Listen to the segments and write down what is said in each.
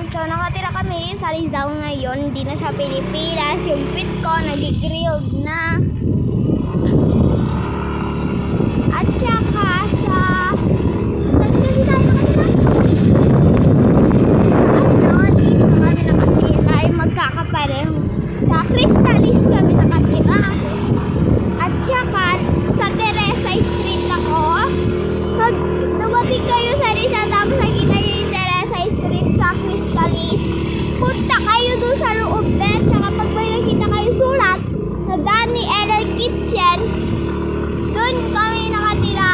So, nakatira kami sa Rizal ngayon. Hindi na sa Pilipinas. Yung pit ko, nag-grilled na. At saka sa... Saan kasi tayo nakatira? Dito kami nakatira. Ay magkakapareho. Sa Crystalis kami nakatira. At saka, sa Teresa Street ako. Pag dumating kayo sa Rizal, tapos nakita nyo yung Teresa Street sa Crystalis, punta kayo doon sa loob din. Tsaka pag may nakita kayo sulat na Danny Eller Kitchen, doon kami nakatira.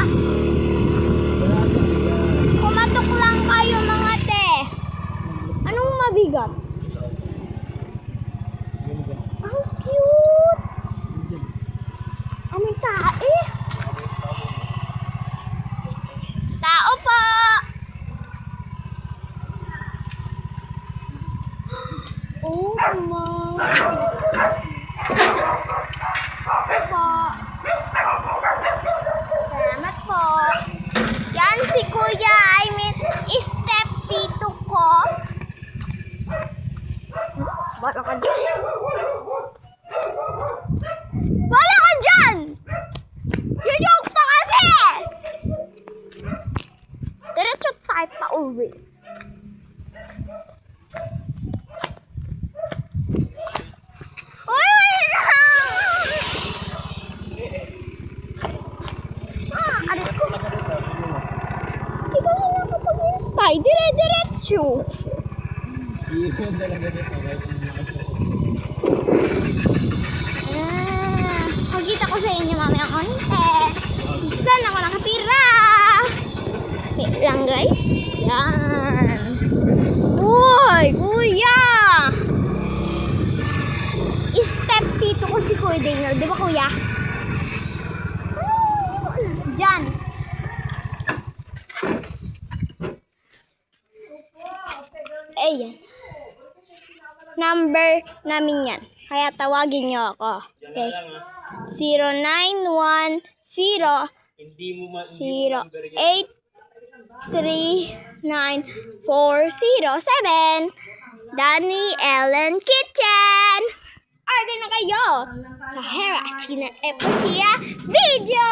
Kumatok lang kayo mga te. Anong mabigat? Ang cute! Aming tae! Tao pa! Oh my! Salamat po. Yan si Kuya, step tito ko. Wala ka dyan. Wala ka dyan! Jojoke pa kasi! Diretso tayo pa uwi. Wait lang! Arit ko. Ikaw na nakapag-instay. Dire-diretso. Pagkita ko sa inyo mamaya konti. Saan ako nakatira? Wait lang guys. Yan. Uy, kuya! Step tito ko si Kuya Daniel. Di ba kuya? Diyan. Ayan. Number namin yan. Kaya tawagin nyo ako. Okay. 0910 08394007 Danny Ellen Kitchen. Order na kayo sa Heratina Eposia video.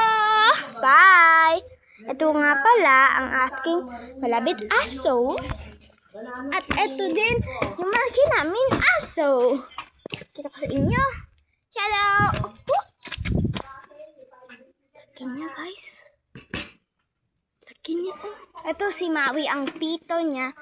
Bye! Ito nga pala ang aking malabit aso. At ito din yung malaki namin aso. Kita ko sa inyo. Shadow! Lagi niya guys. Lagi niya. Ito si Maui ang tito niya.